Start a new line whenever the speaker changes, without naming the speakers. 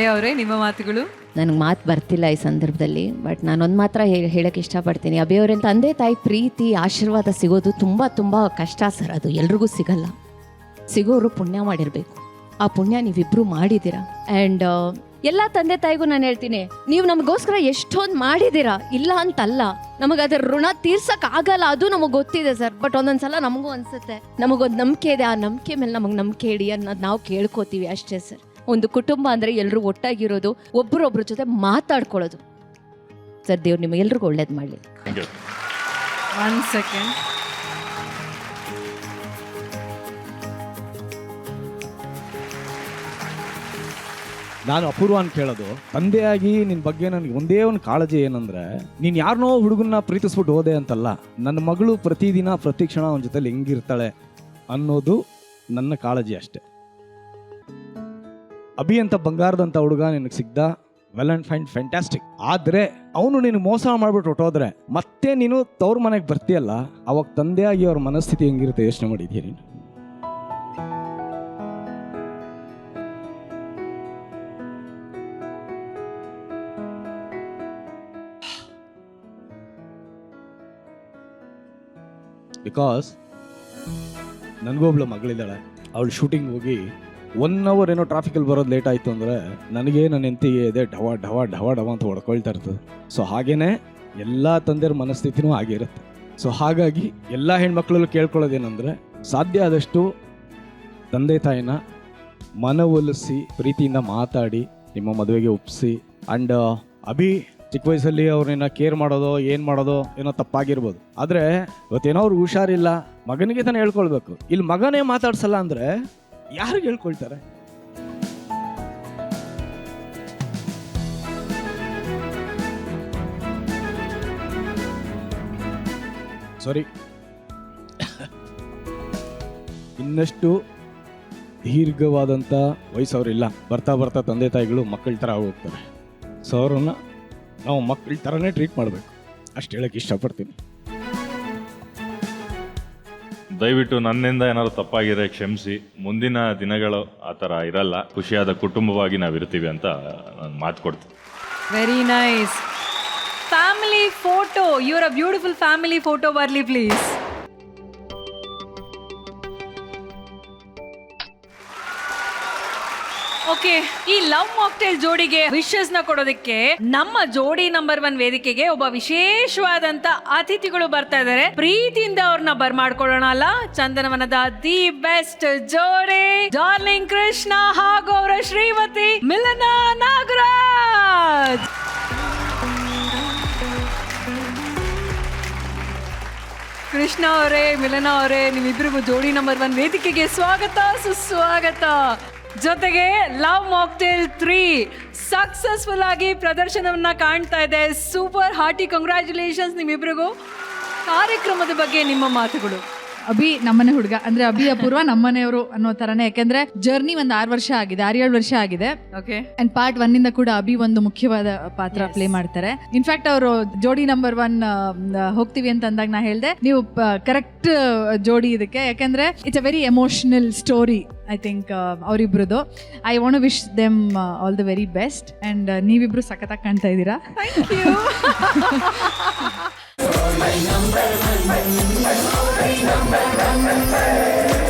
ಅವರೇ ನಿಮ್ಮ ಮಾತುಗಳು.
ನನಗೆ ಮಾತು ಬರ್ತಿಲ್ಲ ಈ ಸಂದರ್ಭದಲ್ಲಿ, ಬಟ್ ನಾನೊಂದು ಮಾತ್ರ ಹೇಳಕ್ಕೆ ಇಷ್ಟಪಡ್ತೀನಿ. ಅಭಿಯವರ ತಂದೆ ತಾಯಿ ಪ್ರೀತಿ ಆಶೀರ್ವಾದ ಸಿಗೋದು ತುಂಬ ತುಂಬ ಕಷ್ಟ ಸರ್. ಅದು ಎಲ್ರಿಗೂ ಸಿಗಲ್ಲ. ಸಿಗೋರು ಪುಣ್ಯ ಮಾಡಿರಬೇಕು. ಆ ಪುಣ್ಯ ನೀವಿಬ್ಬರು ಮಾಡಿದ್ದೀರಾ. ಆ್ಯಂಡ್ ಎಲ್ಲ ತಂದೆ ತಾಯಿಗೂ ನಾನು ಹೇಳ್ತೀನಿ, ನೀವು ನಮಗೋಸ್ಕರ ಎಷ್ಟೊಂದು ಮಾಡಿದ್ದೀರಾ, ಇಲ್ಲ ಅಂತಲ್ಲ. ನಮಗೆ ಅದರ ಋಣ ತೀರ್ಸಕ್ಕಾಗಲ್ಲ, ಅದು ನಮಗೆ ಗೊತ್ತಿದೆ ಸರ್. ಬಟ್ ಒಂದೊಂದ್ಸಲ ನಮಗೂ ಅನ್ಸುತ್ತೆ, ನಮಗೊಂದು ನಂಬಿಕೆ ಇದೆ, ಆ ನಂಬಿಕೆ ಮೇಲೆ ನಮಗೆ ನಂಬಿಕೆ ಇಡಿ ಅನ್ನೋದು ನಾವು ಕೇಳ್ಕೊತೀವಿ ಅಷ್ಟೇ ಸರ್. ಒಂದು ಕುಟುಂಬ ಅಂದರೆ ಎಲ್ಲರೂ ಒಟ್ಟಾಗಿರೋದು, ಒಬ್ಬರೊಬ್ಬರ ಜೊತೆ ಮಾತಾಡ್ಕೊಳ್ಳೋದು ಸರ್. ದೇವ್ರು ನಿಮಗೆಲ್ರಿಗೂ ಒಳ್ಳೇದು ಮಾಡಲಿ.
One second.
ನಾನು ಅಪೂರ್ವನ್ ಕೇಳೋದು, ತಂದೆಯಾಗಿ ನಿನ್ನ ಬಗ್ಗೆ ನನಗೆ ಒಂದೇ ಒಂದು ಕಾಳಜಿ ಏನಂದ್ರೆ, ನೀನು ಯಾರನ್ನೋ ಹುಡುಗನ್ನ ಪ್ರೀತಿಸ್ಬಿಟ್ಟು ಹೋದೆ ಅಂತಲ್ಲ, ನನ್ನ ಮಗಳು ಪ್ರತಿದಿನ ಪ್ರತಿ ಕ್ಷಣ ಅವನ ಜೊತೆಲಿ ಹೆಂಗಿರ್ತಾಳೆ ಅನ್ನೋದು ನನ್ನ ಕಾಳಜಿ ಅಷ್ಟೆ. ಅಭಿ ಅಂತ ಬಂಗಾರದಂಥ ಹುಡುಗ ನಿನಗೆ ಸಿಗ್ದ, ವೆಲ್ ಆ್ಯಂಡ್ ಫೈನ್, ಫ್ಯಾಂಟಾಸ್ಟಿಕ್. ಆದರೆ ಅವನು ನೀನು ಮೋಸ ಮಾಡಿಬಿಟ್ಟು ಹೊಟ್ಟೋದ್ರೆ ಮತ್ತೆ ನೀನು ತವ್ರ ಮನೆಗೆ ಬರ್ತೀಯಲ್ಲ, ಅವಾಗ ತಂದೆಯಾಗಿ ಅವ್ರ ಮನಸ್ಥಿತಿ ಹೆಂಗಿರುತ್ತೆ ಯೋಚನೆ ಮಾಡಿದ್ದೀಯ ನೀನು? ಬಿಕಾಸ್ ನನಗೊಬ್ಳು ಮಗಳಿದ್ದಾಳೆ. ಅವಳು ಶೂಟಿಂಗ್ ಹೋಗಿ 1 hour ಏನೋ ಟ್ರಾಫಿಕಲ್ಲಿ ಬರೋದು ಲೇಟ್ ಆಯಿತು ಅಂದರೆ ನನಗೆ ನನ್ನ ಹೆಂಡತಿಗೆ ಇದೆ ಢವ ಢವ ಢವ ಢವ ಅಂತ ಹೊಡ್ಕೊಳ್ತಾ ಇರ್ತದೆ. ಸೊ ಹಾಗೇ ಎಲ್ಲ ತಂದೆಯರ ಮನಸ್ಥಿತಿನೂ ಹಾಗೆ ಇರುತ್ತೆ. ಸೊ ಹಾಗಾಗಿ ಎಲ್ಲ ಹೆಣ್ಮಕ್ಳಲ್ಲೂ ಕೇಳ್ಕೊಳ್ಳೋದೇನೆಂದರೆ, ಸಾಧ್ಯ ಆದಷ್ಟು ತಂದೆ ತಾಯಿನ ಮನವೊಲಿಸಿ ಪ್ರೀತಿಯಿಂದ ಮಾತಾಡಿ ನಿಮ್ಮ ಮದುವೆಗೆ ಒಪ್ಪಿಸಿ. ಆ್ಯಂಡ್ ಅಭಿ ಚಿಕ್ಕ ವಯಸ್ಸಲ್ಲಿ ಅವ್ರನ್ನ ಕೇರ್ ಮಾಡೋದು ಏನು ಮಾಡೋದು ಏನೋ ತಪ್ಪಾಗಿರ್ಬೋದು. ಆದರೆ ಇವತ್ತೇನೋ ಅವ್ರು ಹುಷಾರಿಲ್ಲ, ಮಗನಿಗೆ ತಾನೇ ಹೇಳ್ಕೊಳ್ಬೇಕು. ಇಲ್ಲಿ ಮಗನೇ ಮಾತಾಡ್ಸಲ್ಲ ಅಂದರೆ ಯಾರಿಗೆ ಹೇಳ್ಕೊಳ್ತಾರೆ? ಸಾರಿ, ಇನ್ನಷ್ಟು ದೀರ್ಘವಾದಂಥ ವಯಸ್ಸವ್ರಿಲ್ಲ. ಬರ್ತಾ ಬರ್ತಾ ತಂದೆ ತಾಯಿಗಳು ಮಕ್ಕಳ ಥರ ಹೋಗ್ತಾರೆ. ಸೊ ಅವ್ರನ್ನ ನಾವು ಮಕ್ಕಳ ಥರನೇ ಟ್ರೀಟ್ ಮಾಡಬೇಕು, ಅಷ್ಟು ಹೇಳಕ್ಕೆ ಇಷ್ಟಪಡ್ತೀನಿ.
ದಯವಿಟ್ಟು ನನ್ನಿಂದ ಏನಾದ್ರು ತಪ್ಪಾಗಿದ್ರೆ ಕ್ಷಮಿಸಿ. ಮುಂದಿನ ದಿನಗಳು ಆ ಥರ ಇರಲ್ಲ. ಖುಷಿಯಾದ ಕುಟುಂಬವಾಗಿ ನಾವಿರ್ತೀವಿ ಅಂತ ನಾನು ಮಾತು ಕೊಡ್ತೀನಿ.
Very nice. Family photo, your a beautiful family photo ಬರಲಿ ಪ್ಲೀಸ್. ಓಕೆ, ಈ ಲವ್ ಮಾಕ್ಟೇಲ್ ಜೋಡಿಗೆ ವಿಶಸ್ ನ ಕೊಡೋದಕ್ಕೆ ನಮ್ಮ ಜೋಡಿ ನಂಬರ್ 1 ವೇದಿಕೆಗೆ ಒಬ್ಬ ವಿಶೇಷವಾದಂತ ಅತಿಥಿಗಳು ಬರ್ತಾ ಇದ್ದಾರೆ. ಪ್ರೀತಿಯಿಂದ ಅವ್ರನ್ನ ಬರ್ಮಾಡ್ಕೊಳ್ಳೋಣ ಅಲ್ಲ. ಚಂದನವನದ ದಿ ಬೆಸ್ಟ್ ಜೋಡಿ ಡಾರ್ಲಿಂಗ್ ಕೃಷ್ಣ ಹಾಗೂ ಅವರ ಶ್ರೀಮತಿ ಮಿಲನಾ ನಾಗರಾಜ್. ಕೃಷ್ಣ ಅವರೇ, ಮಿಲನಾ ಅವರೇ, ನಿಮ್ಮಿಬ್ಬರಿಗೂ ಜೋಡಿ ನಂಬರ್ 1 ವೇದಿಕೆಗೆ ಸ್ವಾಗತ, ಸುಸ್ವಾಗತ. ಜೊತೆಗೆ ಲವ್ ಮಾಕ್ಟೇಲ್ 3 ಸಕ್ಸಸ್ಫುಲ್ ಆಗಿ ಪ್ರದರ್ಶನವನ್ನ ಕಾಣ್ತಾ ಇದೆ. ಸೂಪರ್ ಹಾರ್ಟಿ ಕಂಗ್ರ್ಯಾಚುಲೇಷನ್ಸ್ ನಿಮ್ಮಿಬ್ರಿಗೂ. ಕಾರ್ಯಕ್ರಮದ ಬಗ್ಗೆ ನಿಮ್ಮ ಮಾತುಗಳು.
ಅಭಿ ನಮ್ಮನೆ ಹುಡುಗ ಅಂದ್ರೆ ಅಭಿ ಅಪೂರ್ವ ನಮ್ಮನೆಯವರು ಅನ್ನೋ ತರನೇ. ಯಾಕೆಂದ್ರೆ ಜರ್ನಿ ಒಂದು 6 ವರ್ಷ ಆಗಿದೆ, 6-7 ವರ್ಷ ಆಗಿದೆ.
ಓಕೆ,
ಅಂಡ್ ಪಾರ್ಟ್ 1 ಇಂದ ಕೂಡ ಅಭಿ ಒಂದು ಮುಖ್ಯವಾದ ಪಾತ್ರ ಪ್ಲೇ ಮಾಡ್ತಾರೆ. ಇನ್ಫ್ಯಾಕ್ಟ್ ಅವರು ಜೋಡಿ ನಂಬರ್ 1 ಹೋಗ್ತೀವಿ ಅಂತ ಅಂದಾಗ ನಾ ಹೇಳ್ದೆ, ನೀವು ಕರೆಕ್ಟ್ ಜೋಡಿ ಇದಕ್ಕೆ. ಯಾಕೆಂದ್ರೆ it's a very emotional story. I think ಅವರಿಬ್ರದ್ದು. I want to wish them all the very best. And ನೀವಿಬ್ರು ಸಖತ್ತಾಗಿ ಕಾಣ್ತಾ ಇದ್ದೀರಾ.
Thank you.
Number one.